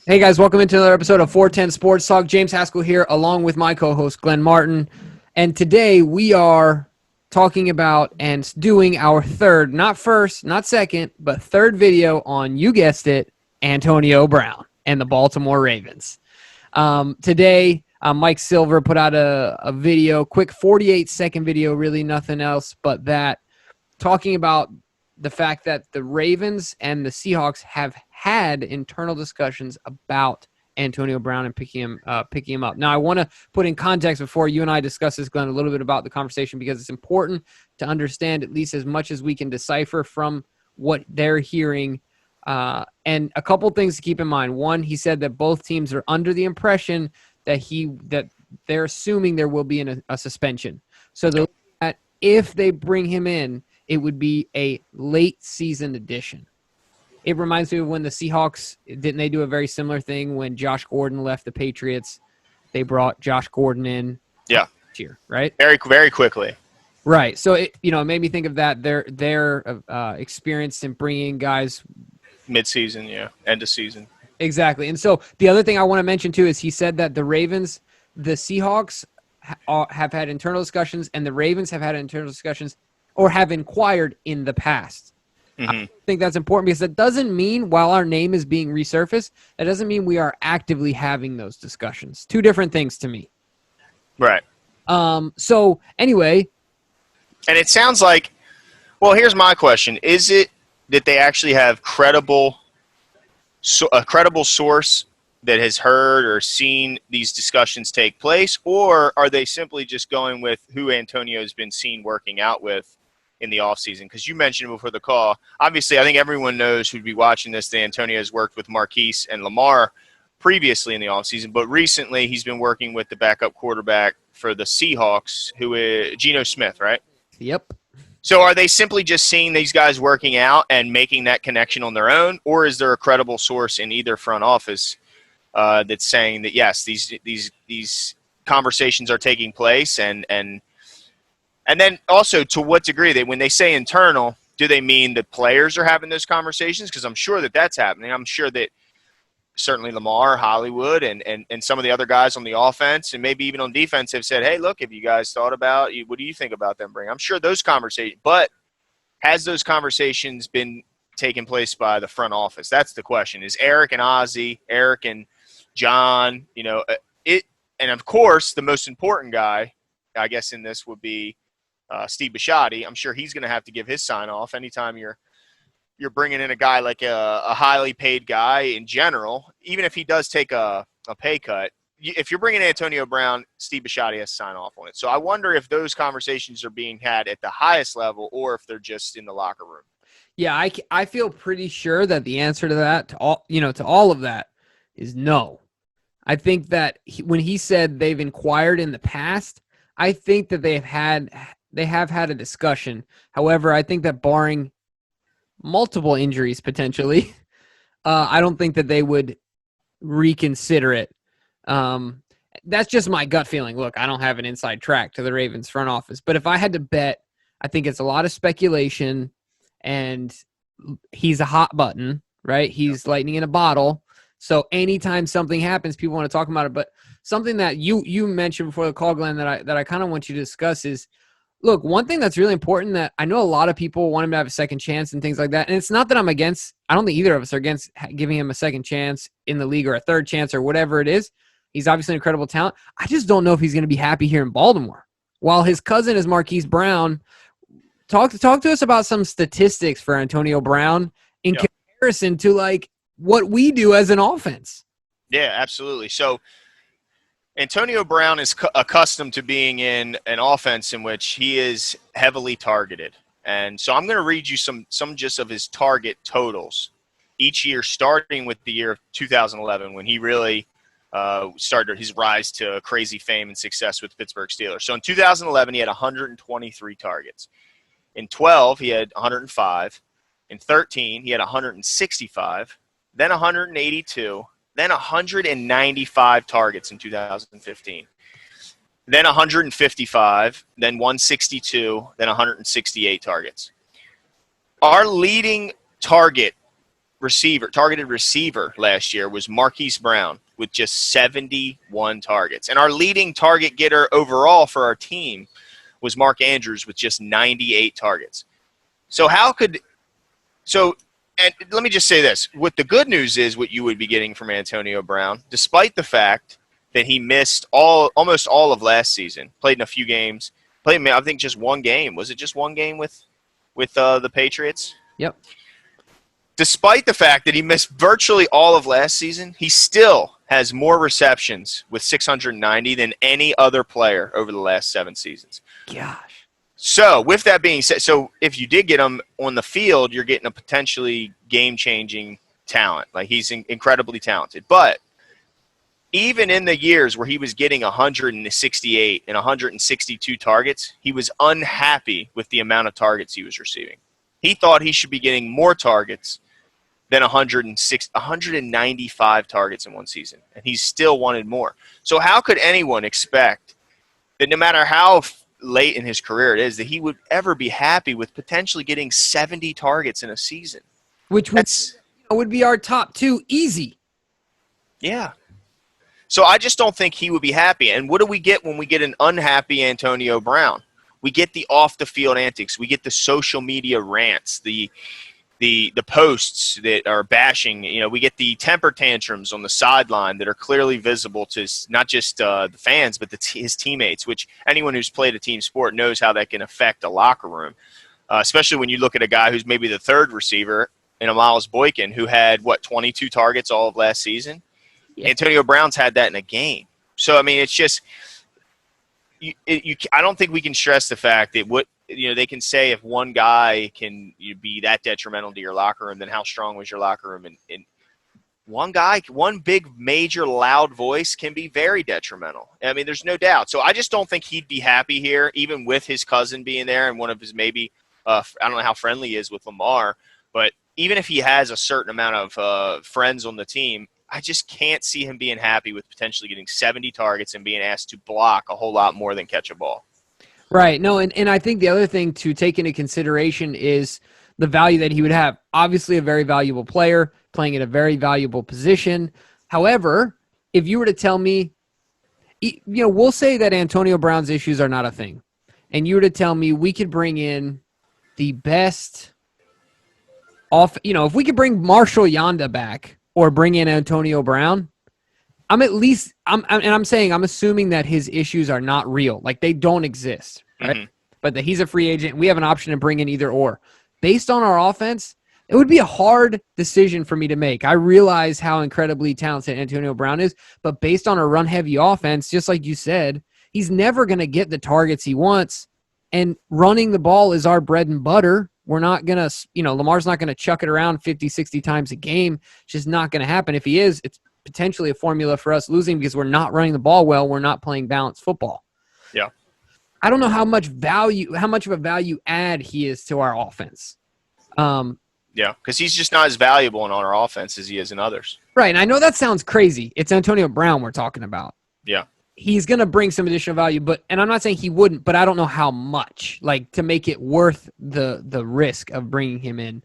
Hey guys, welcome into another episode of 410 Sports Talk. James Haskell here, along with my co-host Glenn Martin. And today we are talking about and doing our third, not first, not second, but third video on, you guessed it, Antonio Brown and the Baltimore Ravens. Today, Mike Silver put out a video, quick 48-second video, really nothing else but that, talking about the fact that the Ravens and the Seahawks have had internal discussions about Antonio Brown and picking him up. Now, I want to put in context before you and I discuss this, Glenn, a little bit about the conversation, because it's important to understand at least as much as we can decipher from what they're hearing. And a couple things to keep in mind. One, he said that both teams are under the impression that they're assuming there will be a suspension. So that if they bring him in, it would be a late season addition. It reminds me of when the Seahawks, didn't they do a very similar thing when Josh Gordon left the Patriots? They brought Josh Gordon in this year, right? Very, very quickly. Right. So it made me think of that. They're experienced in bringing guys mid-season, end of season. Exactly. And so the other thing I want to mention too is he said that the Seahawks have had internal discussions, and the Ravens have had internal discussions or have inquired in the past. Mm-hmm. I think that's important, because that doesn't mean, while our name is being resurfaced, that doesn't mean we are actively having those discussions. Two different things to me. Right. So anyway. And it sounds like, well, here's my question. Is it that they actually have a credible source that has heard or seen these discussions take place, or are they simply just going with who Antonio's been seen working out with in the offseason? Because you mentioned before the call, obviously I think everyone knows who'd be watching this that Antonio has worked with Marquise and Lamar previously in the offseason, but recently he's been working with the backup quarterback for the Seahawks, who is Geno Smith, right? Yep. So are they simply just seeing these guys working out and making that connection on their own, or is there a credible source in either front office that's saying that, yes, these conversations are taking place, and then also, to what degree, when they say internal, do they mean that players are having those conversations? Because I'm sure that that's happening. I'm sure that certainly Lamar, Hollywood, and some of the other guys on the offense and maybe even on defense have said, hey, look, have you guys thought about – what do you think about them bringing? I'm sure those conversations – but has those conversations been taking place by the front office? That's the question. Is Eric and Ozzie, Eric and John, and of course, the most important guy, I guess, in this would be Steve Bisciotti. I'm sure he's going to have to give his sign off anytime you're bringing in a guy like a highly paid guy in general, even if he does take a pay cut. If you're bringing Antonio Brown, Steve Bisciotti has to sign off on it. So I wonder if those conversations are being had at the highest level, or if they're just in the locker room. Yeah, I feel pretty sure that the answer to that, to all of that, is no. I think that when he said they've inquired in the past, I think that they have had a discussion. However, I think that barring multiple injuries potentially, I don't think that they would reconsider it. That's just my gut feeling. Look, I don't have an inside track to the Ravens front office, but if I had to bet, I think it's a lot of speculation, and he's a hot button, right? He's lightning in a bottle. So anytime something happens, people want to talk about it. But something that you mentioned before the call, Glenn, that I kind of want you to discuss is, look, one thing that's really important that I know a lot of people want him to have a second chance and things like that. And it's not that I'm against, I don't think either of us are against giving him a second chance in the league or a third chance or whatever it is. He's obviously an incredible talent. I just don't know if he's going to be happy here in Baltimore. While his cousin is Marquise Brown, talk to us about some statistics for Antonio Brown in comparison to like what we do as an offense. Yeah, absolutely. So Antonio Brown is accustomed to being in an offense in which he is heavily targeted. And so I'm going to read you some just of his target totals each year, starting with the year of 2011, when he really started his rise to crazy fame and success with the Pittsburgh Steelers. So in 2011, he had 123 targets. In 12, he had 105. In 13, he had 165, then 182, then 195 targets in 2015, then 155, then 162, then 168 targets. Our leading target targeted receiver last year was Marquise Brown with just 71 targets. And our leading target getter overall for our team was Mark Andrews with just 98 targets. And let me just say this. What the good news is what you would be getting from Antonio Brown, despite the fact that he missed almost all of last season, played in a few games, played, I think, just one game. Was it just one game with the Patriots? Yep. Despite the fact that he missed virtually all of last season, he still has more receptions with 690 than any other player over the last 7 seasons. Gosh. So, with that being said, so if you did get him on the field, you're getting a potentially game-changing talent. Like, he's incredibly talented. But even in the years where he was getting 168 and 162 targets, he was unhappy with the amount of targets he was receiving. He thought he should be getting more targets than 195 targets in one season, and he still wanted more. So how could anyone expect that no matter how late in his career it is, that he would ever be happy with potentially getting 70 targets in a season? Which would be our top 2 easy. Yeah. So I just don't think he would be happy. And what do we get when we get an unhappy Antonio Brown? We get the off-the-field antics. We get the social media rants, the posts that are bashing. We get the temper tantrums on the sideline that are clearly visible to not just the fans, but his teammates, which anyone who's played a team sport knows how that can affect a locker room, especially when you look at a guy who's maybe the third receiver in a Miles Boykin who had, 22 targets all of last season? Yeah. Antonio Brown's had that in a game. So, I mean, it's just I don't think we can stress the fact that they can say if one guy can be that detrimental to your locker room, then how strong was your locker room? And one guy, one big, major, loud voice can be very detrimental. I mean, there's no doubt. So I just don't think he'd be happy here, even with his cousin being there and one of his maybe I don't know how friendly he is with Lamar, but even if he has a certain amount of friends on the team, I just can't see him being happy with potentially getting 70 targets and being asked to block a whole lot more than catch a ball. Right. No, and I think the other thing to take into consideration is the value that he would have. Obviously a very valuable player, playing at a very valuable position. However, if you were to tell me, we'll say that Antonio Brown's issues are not a thing, and you were to tell me we could bring in the best if we could bring Marshall Yanda back or bring in Antonio Brown, I'm assuming that his issues are not real. Like, they don't exist, right? Mm-hmm. But that he's a free agent. We have an option to bring in either or. Based on our offense, it would be a hard decision for me to make. I realize how incredibly talented Antonio Brown is, but based on a run-heavy offense, just like you said, he's never going to get the targets he wants, and running the ball is our bread and butter. We're not going to, Lamar's not going to chuck it around 50, 60 times a game. It's just not going to happen. If he is, it's potentially a formula for us losing because we're not running the ball well. We're not playing balanced football. Yeah. I don't know how much of a value add he is to our offense. Yeah, because he's just not as valuable in our offense as he is in others. Right, and I know that sounds crazy. It's Antonio Brown we're talking about. Yeah. He's going to bring some additional value, and I'm not saying he wouldn't, but I don't know how much, to make it worth the risk of bringing him in.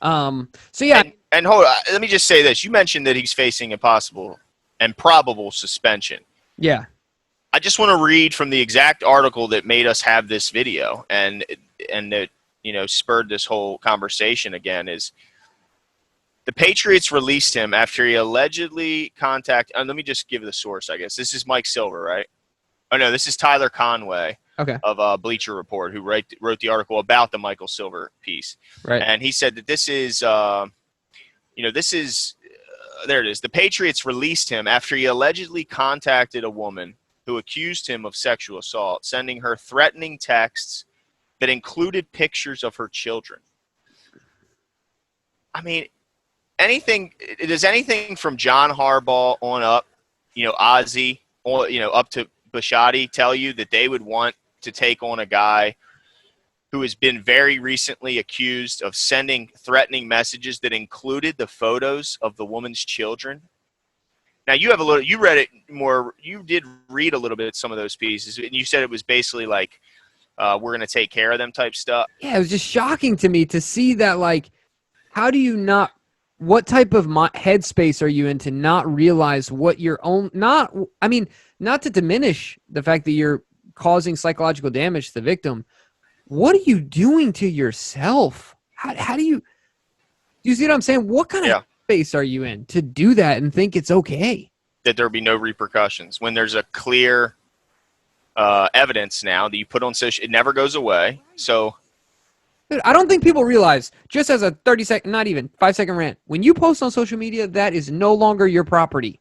So, yeah. And hold on, let me just say this. You mentioned that he's facing a possible and probable suspension. Yeah. I just want to read from the exact article that made us have this video and that, spurred this whole conversation again is the Patriots released him after he allegedly contacted – let me just give the source, I guess. This is Mike Silver, right? Oh, no, this is Tyler Conway of Bleacher Report who wrote the article about the Michael Silver piece. Right. And he said that this is there it is. The Patriots released him after he allegedly contacted a woman who accused him of sexual assault, sending her threatening texts that included pictures of her children. I mean – does anything from John Harbaugh on up, Ozzie, or, up to Bisciotti tell you that they would want to take on a guy who has been very recently accused of sending threatening messages that included the photos of the woman's children? Now, you read it more, you did read a little bit of some of those pieces, and you said it was basically like, we're going to take care of them type stuff. Yeah, it was just shocking to me to see that, how do you not what type of headspace are you in to not realize what your own, not to diminish the fact that you're causing psychological damage to the victim. What are you doing to yourself? How do you see what I'm saying? What kind of space are you in to do that and think it's okay? That there be no repercussions when there's a clear evidence now that you put on social, it never goes away. So Dude, I don't think people realize, just as a 30-second, not even 5-second rant, when you post on social media, that is no longer your property.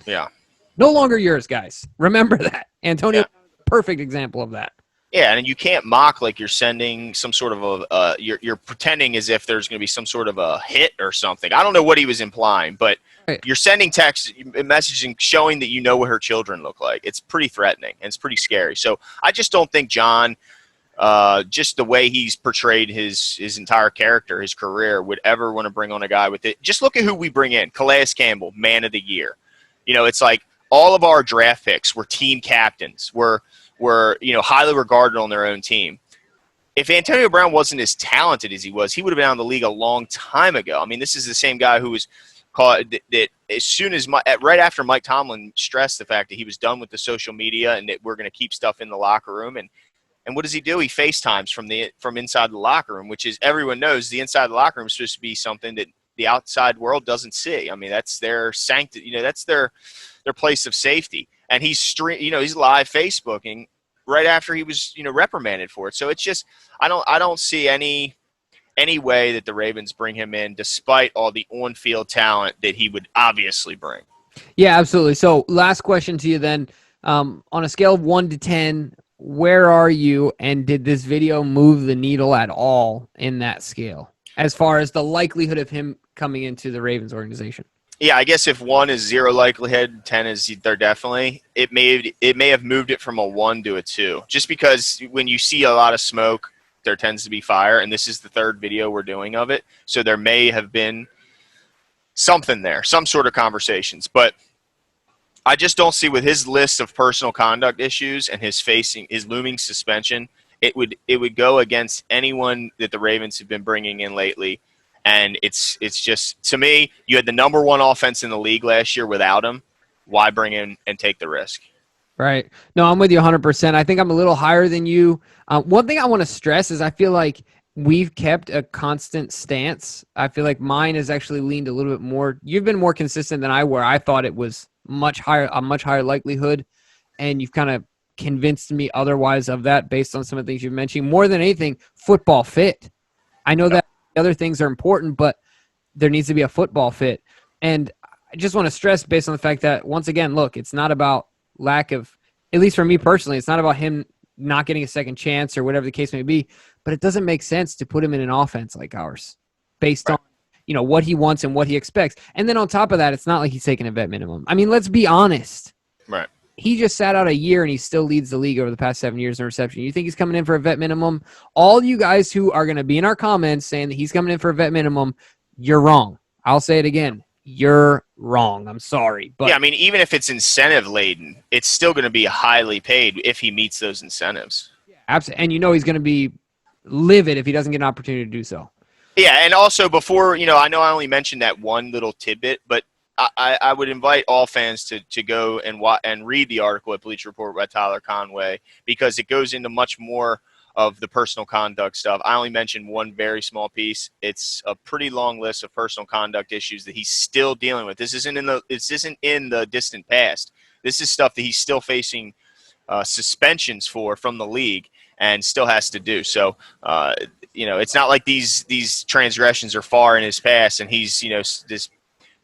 Yeah. No longer yours, guys. Remember that. Antonio, perfect example of that. Yeah, and you can't mock like you're sending some sort of you're pretending as if there's going to be some sort of a hit or something. I don't know what he was implying, but you're sending text messaging showing that you know what her children look like. It's pretty threatening and it's pretty scary. So I just don't think John, just the way he's portrayed his entire character, his career, would ever want to bring on a guy with it. Just look at who we bring in. Calais Campbell, man of the year. You know, it's like all of our draft picks were team captains, were highly regarded on their own team. If Antonio Brown wasn't as talented as he was, he would have been out of the league a long time ago. I mean, this is the same guy who was caught that as soon as right after Mike Tomlin stressed the fact that he was done with the social media and that we're going to keep stuff in the locker room. And what does he do? He FaceTimes from inside the locker room, which is, everyone knows the inside of the locker room is supposed to be something that the outside world doesn't see. I mean, that's their sanctity. That's their place of safety. And he's live Facebooking right after he was reprimanded for it. So it's just I don't see any way that the Ravens bring him in, despite all the on-field talent that he would obviously bring. Yeah, absolutely. So last question to you then. On a scale of 1 to 10, where are you, and did this video move the needle at all in that scale as far as the likelihood of him coming into the Ravens organization? Yeah, I guess if 1 is zero likelihood, 10 is there definitely. It may have moved it from a 1 to a 2, just because when you see a lot of smoke, there tends to be fire, and this is the third video we're doing of it, so there may have been something there, some sort of conversations. But I just don't see, with his list of personal conduct issues and his looming suspension, it would go against anyone that the Ravens have been bringing in lately. And it's just, to me, you had the number 1 offense in the league last year without him. Why bring in and take the risk? Right. No, I'm with you 100%. I think I'm a little higher than you. One thing I want to stress is I feel like we've kept a constant stance. I feel like mine has actually leaned a little bit more. You've been more consistent than I were. I thought it was a much higher likelihood, and you've kind of convinced me otherwise of that based on some of the things you've mentioned. More than anything, football fit. I know that other things are important, but there needs to be a football fit. And I just want to stress, based on the fact that, once again, look, it's not about lack of, at least for me personally, it's not about him not getting a second chance or whatever the case may be, but it doesn't make sense to put him in an offense like ours based on what he wants and what he expects. And then on top of that, it's not like he's taking a vet minimum. I mean, let's be honest. Right. He just sat out a year and he still leads the league over the past 7 years in reception. You think he's coming in for a vet minimum? All you guys who are going to be in our comments saying that he's coming in for a vet minimum, you're wrong. I'll say it again. You're wrong. I'm sorry. But yeah, I mean, even if it's incentive laden, it's still going to be highly paid if he meets those incentives. Absolutely. And he's going to be livid if he doesn't get an opportunity to do so. Yeah, and also before, I know I only mentioned that one little tidbit, but I would invite all fans to go and read the article at Bleacher Report by Tyler Conway, because it goes into much more of the personal conduct stuff. I only mentioned one very small piece. It's a pretty long list of personal conduct issues that he's still dealing with. This isn't in the distant past. This is stuff that he's still facing suspensions from the league and still has to do. So, it's not like these transgressions are far in his past and he's, this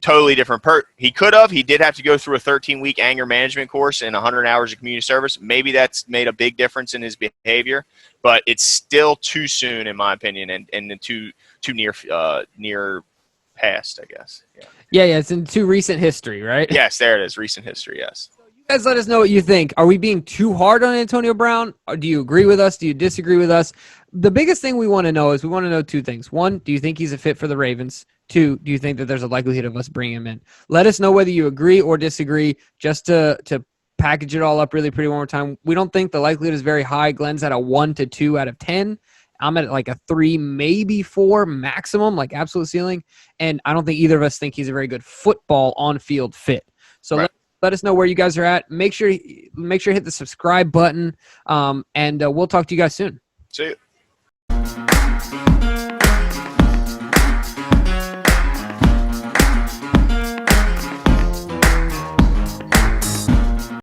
totally different he did have to go through a 13-week anger management course and 100 hours of community service. Maybe that's made a big difference in his behavior, but it's still too soon, in my opinion, and too near past, I guess. Yeah, it's in too recent history, right? Yes, there it is. Recent history, yes. You guys let us know what you think. Are we being too hard on Antonio Brown? Or do you agree with us? Do you disagree with us? The biggest thing we want to know is, we want to know 2 things. 1, do you think he's a fit for the Ravens? 2, do you think that there's a likelihood of us bringing him in? Let us know whether you agree or disagree, just to package it all up really pretty one more time. We don't think the likelihood is very high. Glenn's at a 1 to 2 out of 10. I'm at like a 3, maybe 4 maximum, like absolute ceiling. And I don't think either of us think he's a very good football on-field fit. So Right. let us know where you guys are at. Make sure you hit the subscribe button, and we'll talk to you guys soon. See you.